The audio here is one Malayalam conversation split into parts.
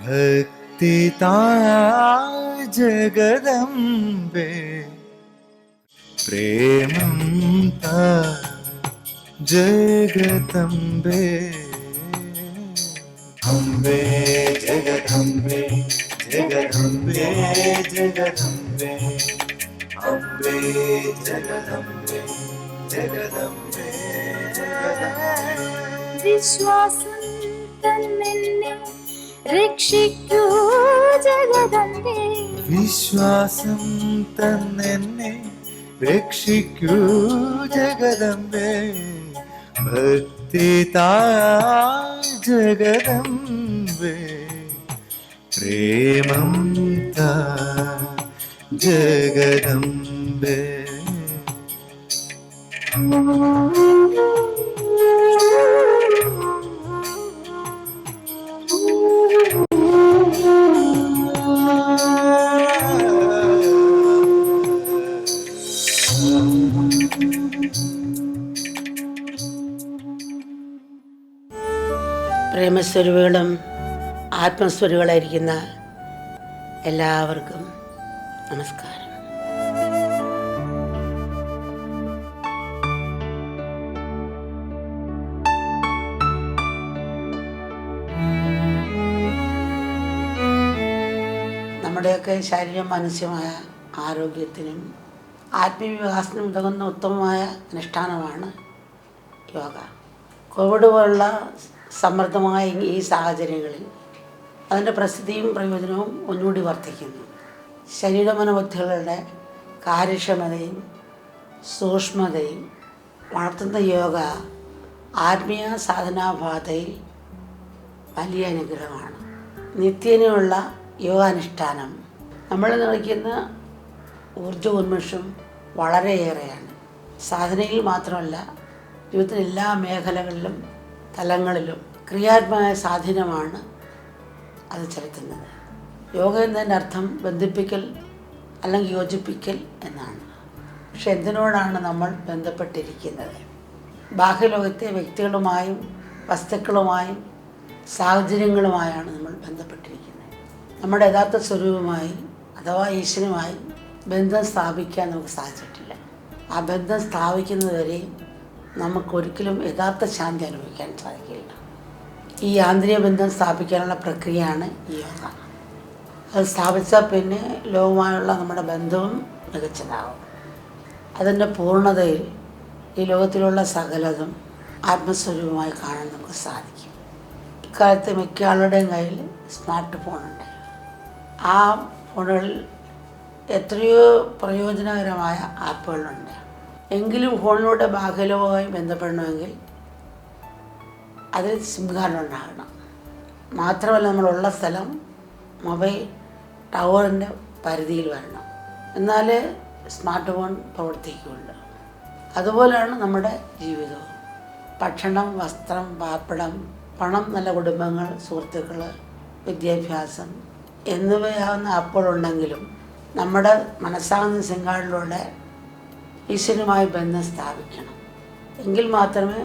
ഭക്തിതാ ജഗദംബേ പ്രേമം താ ജഗദംബേ അംബേ ജഗദംബേ ജഗദംബേ ജഗദംബേ അംബേ ജഗദംബേ ജഗദംബേ വിശ്വാസം തന്നെ രക്ഷിക്കൂ ജഗദംബേ വിശ്വാസം തന്നെ രക്ഷിക്കൂ ജഗദംബേ ഭക്തി താ ജഗദംബേ പ്രേമം താ ജഗദംബേ പ്രേമസ്വരൂപികളും ആത്മസ്വരൂപികളായിരിക്കുന്ന എല്ലാവർക്കും നമസ്കാരം. നമ്മുടെയൊക്കെ ശാരീരിക മാനസികമായ ആരോഗ്യത്തിനും ആത്മീയവികാസത്തിനും ഉതകുന്ന ഉത്തമമായ അനുഷ്ഠാനമാണ് യോഗ. കോവിഡ് പോലുള്ള സമ്മർദ്ദമായ ഈ സാഹചര്യങ്ങളിൽ അതിൻ്റെ പ്രസിദ്ധിയും പ്രയോജനവും ഒന്നുകൂടി വർദ്ധിക്കുന്നു. ശരീരമനോബുദ്ധികളുടെ കാര്യക്ഷമതയും സൂക്ഷ്മതയും വളർത്തുന്ന യോഗ ആത്മീയ സാധനാപാതയിൽ വലിയ അനുഗ്രഹമാണ്. നിത്യേനയുള്ള യോഗാനുഷ്ഠാനം നമ്മൾ നിറയ്ക്കുന്ന ഊർജ്ജോന്മേഷം വളരെയേറെയാണ്. സാധനയിൽ മാത്രമല്ല, ജീവിതത്തിലെ എല്ലാ മേഖലകളിലും തലങ്ങളിലും ക്രിയാത്മകമായ സ്വാധീനമാണ് അത് ചെലുത്തുന്നത്. യോഗ എന്നതിൻ്റെ അർത്ഥം ബന്ധിപ്പിക്കൽ അല്ലെങ്കിൽ യോജിപ്പിക്കൽ എന്നാണ്. പക്ഷെ എന്തിനോടാണ് നമ്മൾ ബന്ധപ്പെട്ടിരിക്കുന്നത്? ബാഹ്യലോകത്തെ വ്യക്തികളുമായും വസ്തുക്കളുമായും സാഹചര്യങ്ങളുമായാണ് നമ്മൾ ബന്ധപ്പെട്ടിരിക്കുന്നത്. നമ്മുടെ യഥാർത്ഥ സ്വരൂപമായി അഥവാ ഈശ്വരനുമായി ബന്ധം സ്ഥാപിക്കാൻ നമുക്ക് സാധിച്ചിട്ടില്ല. ആ ബന്ധം സ്ഥാപിക്കുന്നതുവരെയും നമുക്കൊരിക്കലും യഥാർത്ഥ ശാന്തി അനുഭവിക്കാൻ സാധിക്കില്ല. ഈ ആന്തരിക ബന്ധം സ്ഥാപിക്കാനുള്ള പ്രക്രിയയാണ് ഈ യോഗ. അത് സ്ഥാപിച്ചാൽ പിന്നെ ലോകവുമായുള്ള നമ്മുടെ ബന്ധവും മികച്ചതാകും. അതിൻ്റെ പൂർണ്ണതയിൽ ഈ ലോകത്തിലുള്ള സകലതും ആത്മസ്വരൂപമായി കാണാൻ നമുക്ക് സാധിക്കും. ഇക്കാലത്ത് മിക്ക ആളുടെയും കയ്യിൽ സ്മാർട്ട് ഫോണുണ്ട്. ആ ഫോണുകളിൽ എത്രയോ പ്രയോജനകരമായ ആപ്പുകളുണ്ട്. എങ്കിലും ഫോണിലൂടെ ബാഹ്യലോകവുമായി ബന്ധപ്പെടണമെങ്കിൽ അതിൽ സിം കാർഡ് ഉണ്ടാകണം. മാത്രമല്ല, നമ്മളുള്ള സ്ഥലം മൊബൈൽ ടവറിൻ്റെ പരിധിയിൽ വരണം. എന്നാലേ സ്മാർട്ട് ഫോൺ പ്രവർത്തിക്കുകയുള്ളൂ. അതുപോലെയാണ് നമ്മുടെ ജീവിതവും. ഭക്ഷണം, വസ്ത്രം, പാർപ്പിടം, പണം, നല്ല കുടുംബങ്ങൾ, സുഹൃത്തുക്കൾ, വിദ്യാഭ്യാസം എന്നിവയാവുന്ന ആപ്പുകളുണ്ടെങ്കിലും നമ്മുടെ മനസ്സാകുന്ന സിം കാർഡിലൂടെ ഈശ്വരനുമായി ബന്ധം സ്ഥാപിക്കണം. എങ്കിൽ മാത്രമേ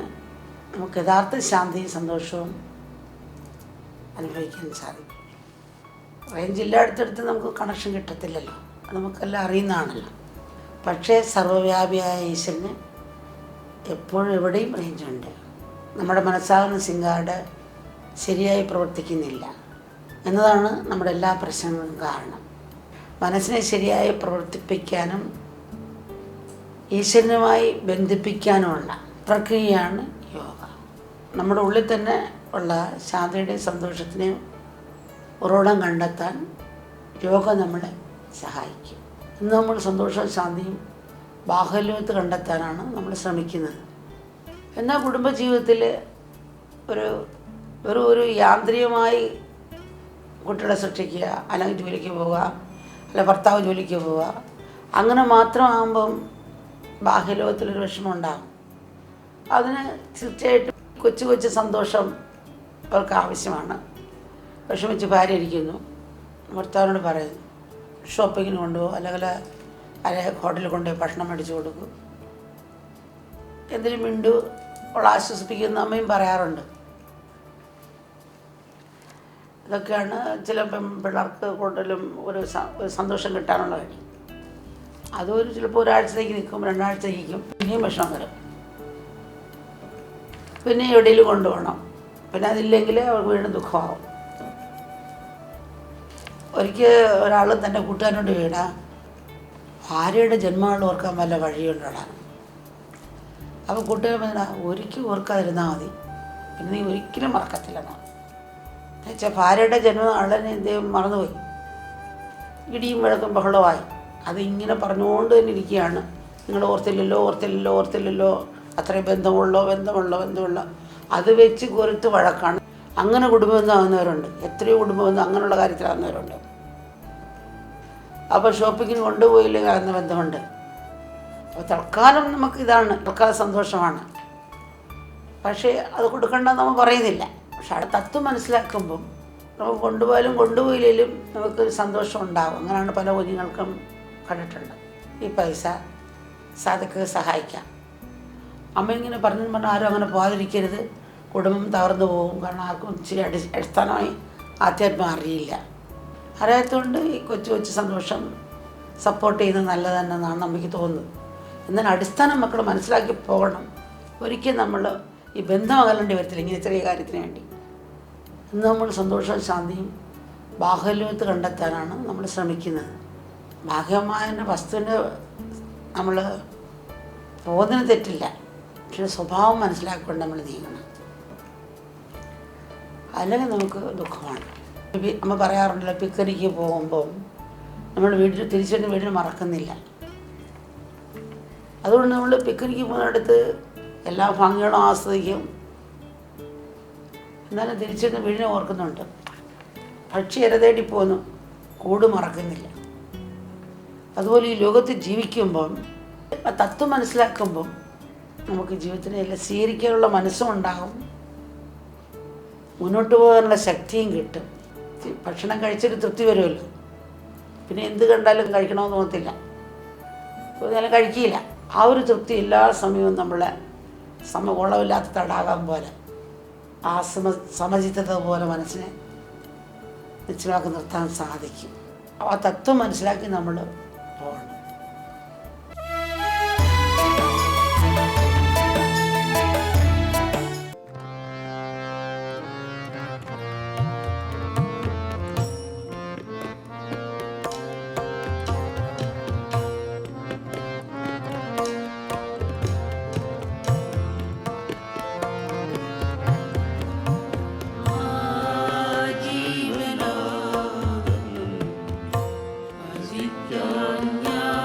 നമുക്ക് യഥാർത്ഥ ശാന്തിയും സന്തോഷവും അനുഭവിക്കാൻ സാധിക്കും. റേഞ്ച് എല്ലായിടത്തെടുത്ത് നമുക്ക് കണക്ഷൻ കിട്ടത്തില്ലല്ലോ, അത് നമുക്കെല്ലാം അറിയുന്നതാണല്ലോ. പക്ഷേ സർവ്വവ്യാപിയായ ഈശ്വരന് എപ്പോഴും എവിടെയും റേഞ്ചുണ്ട്. നമ്മുടെ മനസ്സാകുന്ന സിം കാർഡ് ശരിയായി പ്രവർത്തിക്കുന്നില്ല എന്നതാണ് നമ്മുടെ എല്ലാ പ്രശ്നങ്ങൾക്കും കാരണം. മനസ്സിനെ ശരിയായി പ്രവർത്തിപ്പിക്കാനും ഈശ്വരനുമായി ബന്ധിപ്പിക്കാനുമുള്ള പ്രക്രിയയാണ് യോഗ. നമ്മുടെ ഉള്ളിൽ തന്നെ ഉള്ള ശാന്തിയുടെയും സന്തോഷത്തിനെയും ഉറവിടം കണ്ടെത്താൻ യോഗ നമ്മളെ സഹായിക്കും. ഇന്ന് നമ്മൾ സന്തോഷവും ശാന്തിയും ബാഹ്യലോകത്ത് കണ്ടെത്താനാണ് നമ്മൾ ശ്രമിക്കുന്നത്. എന്നാൽ കുടുംബജീവിതത്തിൽ ഒരു യാന്ത്രികമായി കുട്ടികളെ സൃഷ്ടിക്കുക, അല്ലെങ്കിൽ ജോലിക്ക് പോവുക, അല്ലെങ്കിൽ ഭർത്താവ് ജോലിക്ക് പോവുക, അങ്ങനെ മാത്രമാകുമ്പം ബാഹ്യലോകത്തിലൊരു വിഷമം ഉണ്ടാകും. അതിന് തീർച്ചയായിട്ടും കൊച്ചു കൊച്ചു സന്തോഷം അവർക്ക് ആവശ്യമാണ്. വിഷമിച്ച് ഭാര്യ ഇരിക്കുന്നു, ഭർത്താവിനോട് പറയുന്നു ഷോപ്പിങ്ങിന് കൊണ്ടുപോകും, അല്ലെങ്കിൽ ഹോട്ടലിൽ കൊണ്ടുപോയി ഭക്ഷണം മേടിച്ച് കൊടുക്കും, എന്തിനും മിണ്ടു അവൾ ആശ്വസിപ്പിക്കുന്ന അമ്മയും പറയാറുണ്ട്. ഇതൊക്കെയാണ് ചില പിള്ളേർക്ക് കൂടുതലും ഒരു സന്തോഷം കിട്ടാനുള്ള വഴി. അതൊരു ചിലപ്പോൾ ഒരാഴ്ചത്തേക്ക് നിൽക്കും, 2 ആഴ്ചത്തേക്ക് നിൽക്കും, പിന്നെയും വിഷമം വരും, പിന്നെ എവിടെയെങ്കിലും കൊണ്ടുപോകണം, പിന്നെ അതില്ലെങ്കിൽ അവർക്ക് വീണ്ടും ദുഃഖമാകും. ഒരിക്കൽ ഒരാൾ തൻ്റെ കൂട്ടുകാരനോട് വീടാ ഭാര്യയുടെ ജന്മനാൾ ഓർക്കാൻ വല്ല വഴിയുണ്ടാണ്. അപ്പോൾ കൂട്ടുകാരൻ പറഞ്ഞാൽ ഒരിക്കലും ഓർക്കാതിരുന്നാൽ മതി, പിന്നെ നീ ഒരിക്കലും മറക്കത്തില്ലെന്നാണ്. എന്നുവെച്ചാൽ ഭാര്യയുടെ ജന്മനാളിനെ എന്തെങ്കിലും മറന്നുപോയി, ഇടിയും വഴക്കും ബഹളമായി. അത് ഇങ്ങനെ പറഞ്ഞുകൊണ്ട് തന്നെ ഇരിക്കുകയാണ്, നിങ്ങൾ ഓർത്തില്ലല്ലോ, അത്രയും ബന്ധമുള്ള അത് വെച്ച് കൊരുത്ത് വഴക്കാണ്. അങ്ങനെ കുടുംബബന്ധമാകുന്നവരുണ്ട്, എത്രയോ കുടുംബബന്ധം അങ്ങനെയുള്ള കാര്യത്തിലാകുന്നവരുണ്ട്. അപ്പോൾ ഷോപ്പിങ്ങിന് കൊണ്ടുപോയില്ലെങ്കിൽ ആകുന്ന ബന്ധമുണ്ട്. അപ്പോൾ തൽക്കാലം നമുക്കിതാണ്, തൽക്കാല സന്തോഷമാണ്. പക്ഷേ അത് കൊടുക്കേണ്ടെന്ന് നമ്മൾ പറയുന്നില്ല. പക്ഷെ ആ തത്വം മനസ്സിലാക്കുമ്പം നമുക്ക് കൊണ്ടുപോയില്ലെങ്കിലും നമുക്കൊരു സന്തോഷം ഉണ്ടാകും. അങ്ങനെയാണ് പല കുഞ്ഞുങ്ങൾക്കും കണ്ടിട്ടുണ്ട്. ഈ പൈസ സാധക്ക് സഹായിക്കാം. അമ്മ ഇങ്ങനെ പറഞ്ഞ് ആരും അങ്ങനെ പോകാതിരിക്കരുത്, കുടുംബം തകർന്നു പോകും. കാരണം ആർക്കും ഇച്ചിരി അടിസ്ഥാനമായി ആധ്യാത്മം അറിയില്ല. അറിയാത്തതുകൊണ്ട് ഈ കൊച്ചു സന്തോഷം സപ്പോർട്ട് ചെയ്യുന്നത് നല്ലത് തന്നെന്നാണ് നമുക്ക് തോന്നുന്നത്. എന്നാൽ അടിസ്ഥാനം മക്കൾ മനസ്സിലാക്കി പോകണം. ഒരിക്കലും നമ്മൾ ഈ ബന്ധം അകലേണ്ടി വരത്തില്ല ഇങ്ങനെ ചെറിയ കാര്യത്തിന് വേണ്ടി. ഇന്ന് നമ്മൾ സന്തോഷവും ശാന്തിയും ബാഹല്യത്ത് കണ്ടെത്താനാണ് നമ്മൾ ശ്രമിക്കുന്നത്. ബാഹ്യമായ വസ്തുവിൻ്റെ നമ്മൾ പോകുന്നതിന് തെറ്റില്ല, പക്ഷേ സ്വഭാവം മനസ്സിലാക്കിക്കൊണ്ട് നമ്മൾ നീങ്ങണം, അല്ലെങ്കിൽ നമുക്ക് ദുഃഖമാണ്. നമ്മൾ പറയാറുണ്ടല്ലോ, പിക്നിക്ക് പോകുമ്പം നമ്മൾ തിരിച്ചു വരുന്ന വീടിന് മറക്കുന്നില്ല. അതുകൊണ്ട് നമ്മൾ പിക്നിക്ക് പോകുന്നിടത്ത് എല്ലാ ഭംഗികളും ആസ്വദിക്കും, എന്നാലും തിരിച്ചു വരുന്ന വീടിനെ ഓർക്കുന്നുണ്ട്. പക്ഷി ഇര തേടി പോന്നു, കൂട് മറക്കുന്നില്ല. അതുപോലെ ഈ ലോകത്ത് ജീവിക്കുമ്പം ആ തത്വം മനസ്സിലാക്കുമ്പം നമുക്ക് ജീവിതത്തിന് എല്ലാം സ്വീകരിക്കാനുള്ള മനസ്സും ഉണ്ടാകും, മുന്നോട്ട് പോകാനുള്ള ശക്തിയും കിട്ടും. ഭക്ഷണം കഴിച്ചൊരു തൃപ്തി വരുമല്ലോ, പിന്നെ എന്ത് കണ്ടാലും കഴിക്കണമെന്ന് തോന്നത്തില്ല, എന്നാലും കഴിക്കില്ല. ആ ഒരു തൃപ്തി എല്ലാ സമയവും നമ്മളെ ഓളമില്ലാത്ത തടാകം പോലെ, ആ സമചിത്തത പോലെ മനസ്സിനെ നിശ്ചലമാക്കി നിർത്താൻ സാധിക്കും. ആ തത്വം മനസ്സിലാക്കി നമ്മൾ പോകണം. Yo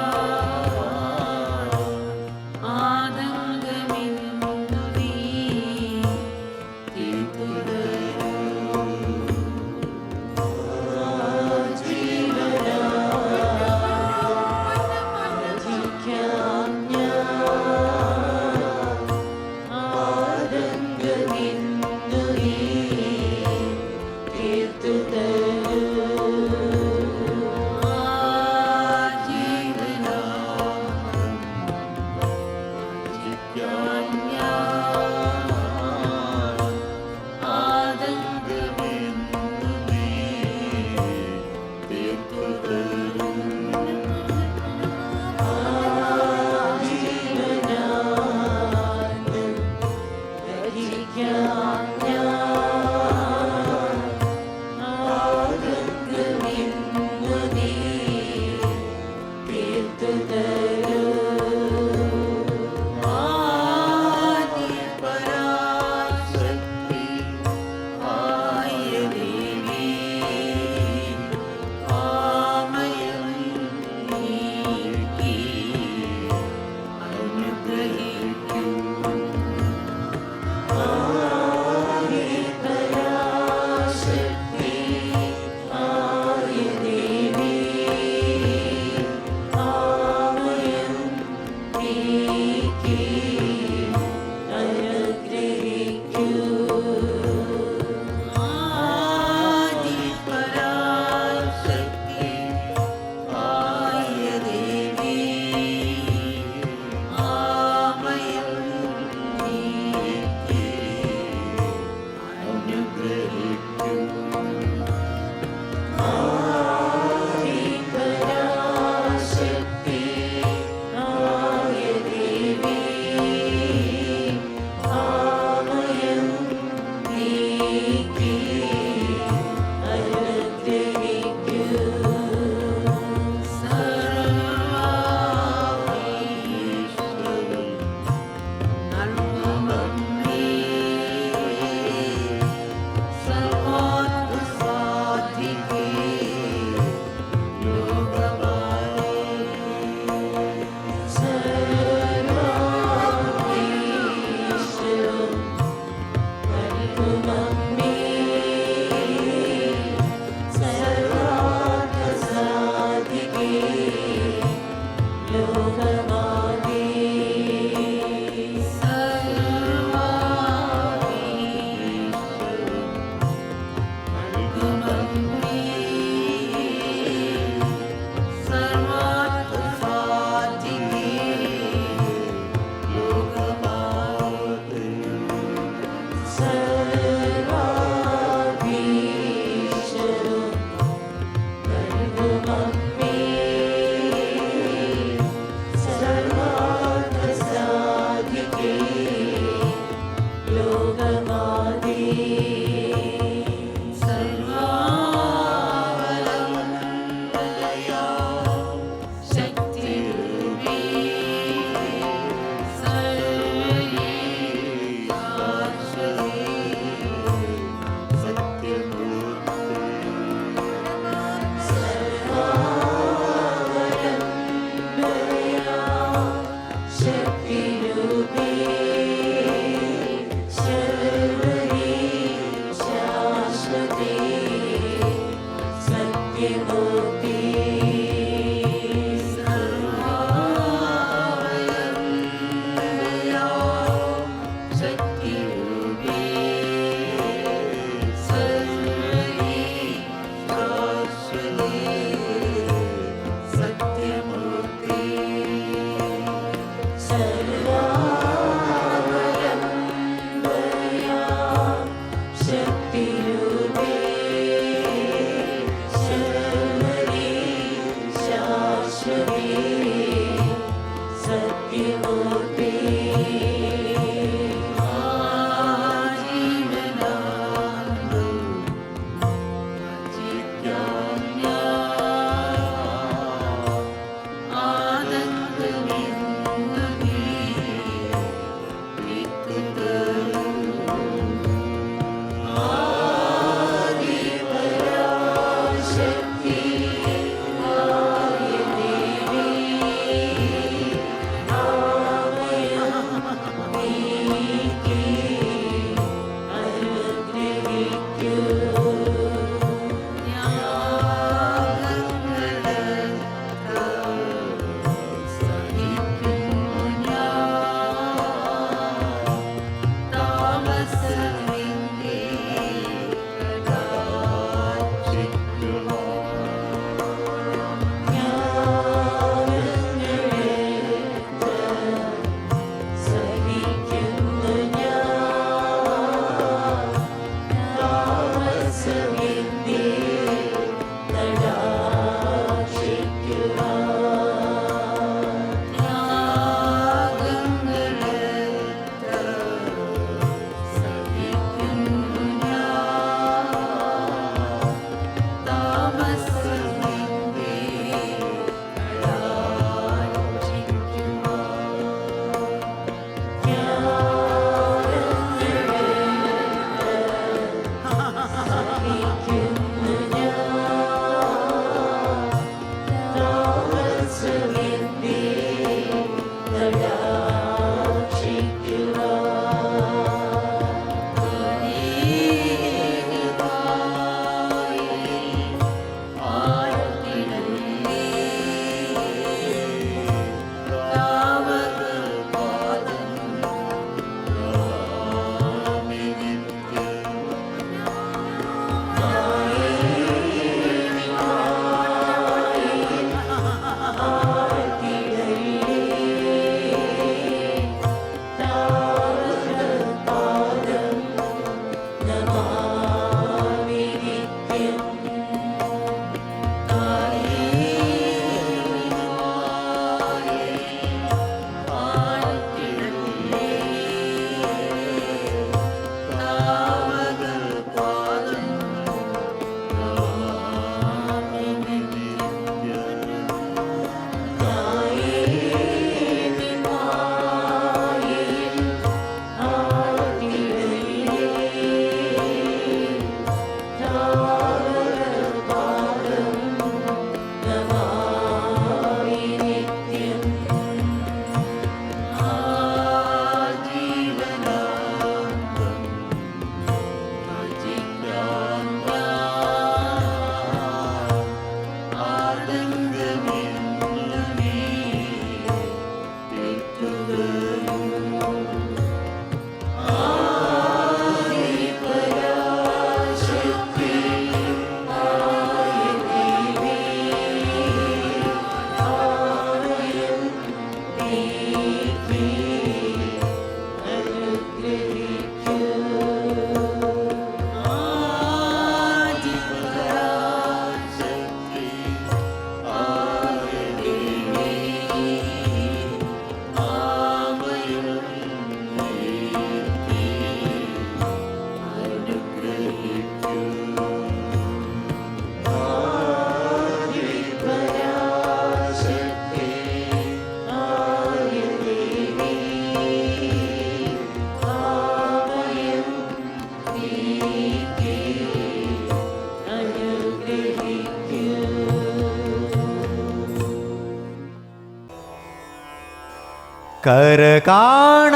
കര കാണാത്തൊരു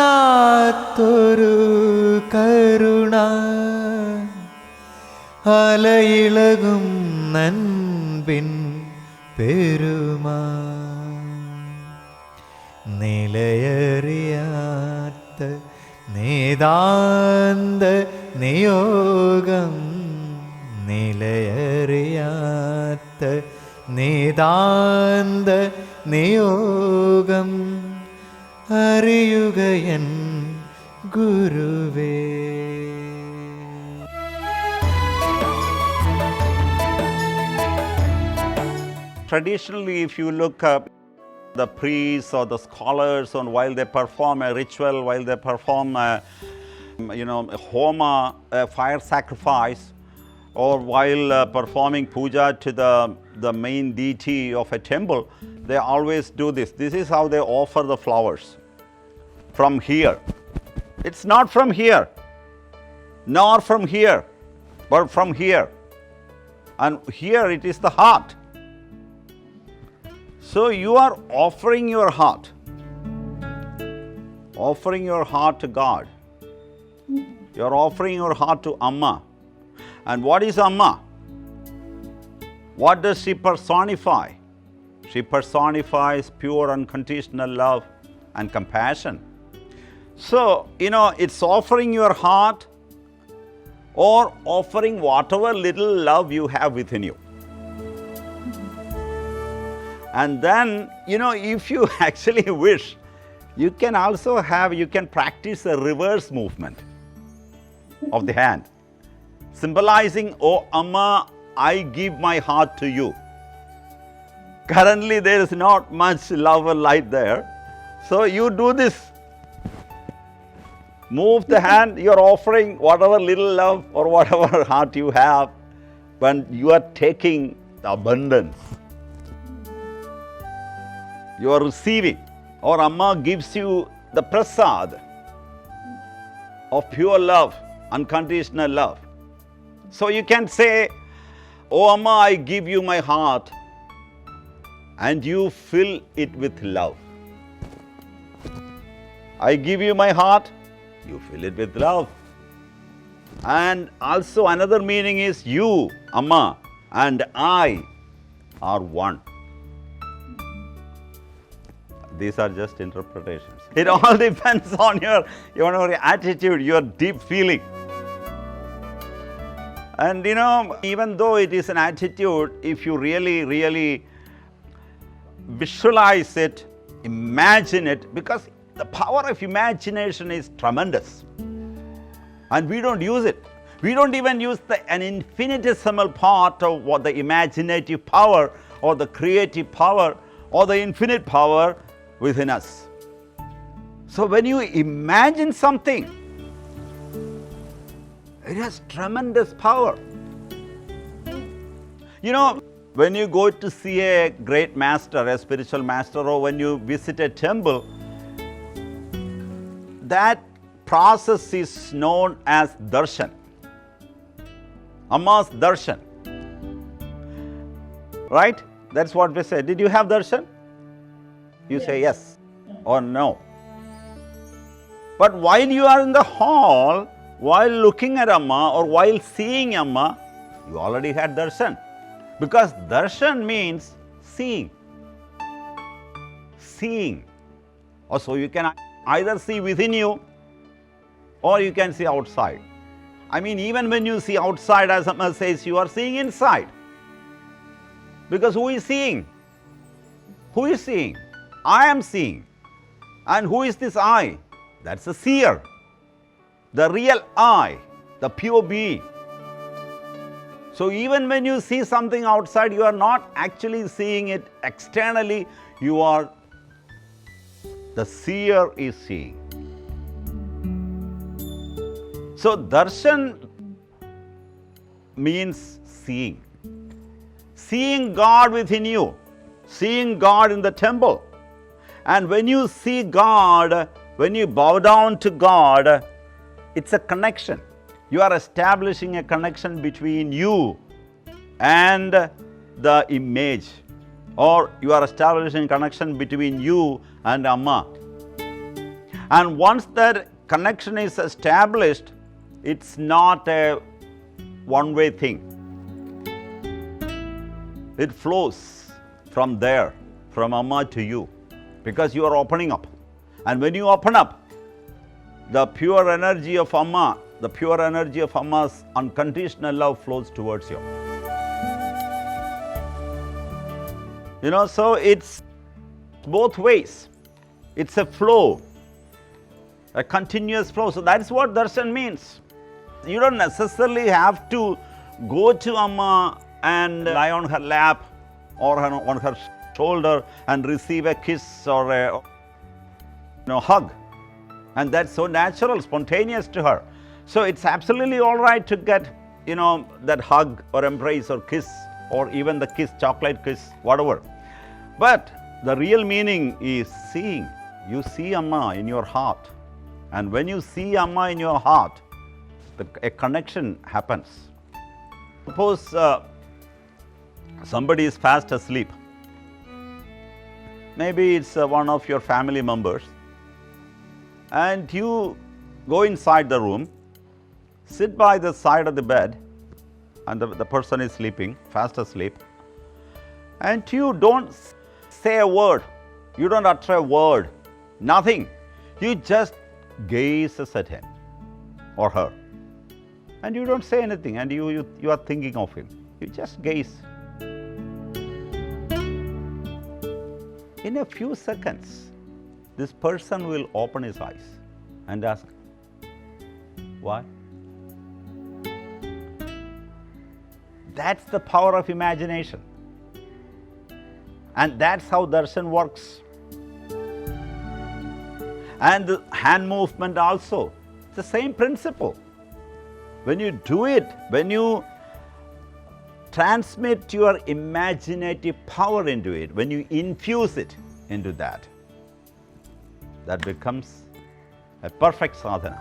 കരുണ അലയിളകും നൻപിൻ പെരുമാ നിലയറിയാത്ത നേതാന്ത നിയോഗം നിലയറിയാത്ത നേതാന്ത നിയോഗം അറിയുകയൻ ഗുരുവേ. Traditionally, if you look up the priests or the scholars, on while they perform a ritual, while they perform a homa, a fire sacrifice, or while performing puja to the main deity of a temple, they always do this. This is how they offer the flowers. From here. It's not from here, nor from here, but from here. And here it is the heart. So you are offering your heart. Offering your heart to God. You are offering your heart to Amma. And what is Amma? What does she personify? She personifies pure unconditional love and compassion. So, it's offering your heart or offering whatever little love you have within you. And then, if you actually wish, you can practice a reverse movement of the hand, symbolizing, "Oh Amma, I give my heart to you." Currently, there is not much love or light there. So, you do this. Move the hand, you are offering whatever little love or whatever heart you have, when you are taking the abundance. You are receiving, or Amma gives you the prasad of pure love, unconditional love. So you can say, "Oh Amma, I give you my heart," and you fill it with love. I give you my heart, you fill it with love. And also another meaning is, you, Amma, and I are one. These are just interpretations. It all depends on your attitude, your deep feeling. And even though it is an attitude, if you really visualize it, imagine it, because the power of imagination is tremendous. And we don't use it. We don't even use an infinitesimal part of what the imaginative power or the creative power or the infinite power within us. So when you imagine something, it has tremendous power. When you go to see a great master, a spiritual master, or when you visit a temple, that process is known as darshan. Amma's darshan. Right? That's what we say. Did you have darshan? You say yes or no. But while you are in the hall, while looking at Amma or while seeing Amma, you already had darshan. Because darshan means seeing. Seeing. Also, you can either see within you or you can see outside. I mean, even when you see outside, as Amma says, you are seeing inside. Because who is seeing? Who is seeing? I am seeing. And who is this I? That's the seer. The real I, the pure being. So even when you see something outside, you are not actually seeing it externally. The seer is seeing. So darshan means seeing. Seeing God within you. Seeing God in the temple. And when you see God, when you bow down to God, it's a connection. You are establishing a connection between you and the image, or you are establishing a connection between you and Amma. And once that connection is established, it's not a one-way thing. It flows from there, from Amma to you, because you are opening up. And when you open up, the pure energy of Amma, the pure energy of Amma's unconditional love flows towards you. So it's both ways. It's a flow, a continuous flow. So that's what darshan means. You don't necessarily have to go to Amma and lie on her lap or on her shoulder and receive a kiss or a hug. And that's so natural, spontaneous to her. So it's absolutely all right to get, that hug or embrace or kiss, or even the kiss, chocolate kiss, whatever. But the real meaning is seeing. You see Amma in your heart. And when you see Amma in your heart, a connection happens. Suppose somebody is fast asleep. Maybe it's one of your family members. And you go inside the room, sit by the side of the bed, and the person is sleeping, fast asleep. And you don't say a word. You don't utter a word. Nothing. You just gaze at him or her. And you don't say anything, and you are thinking of him. You just gaze. In a few seconds, this person will open his eyes and ask, why? That's the power of imagination. And that's how darshan works. And the hand movement also, it's the same principle. When you do it, when you transmit your imaginative power into it, when you infuse it into that becomes a perfect sadhana.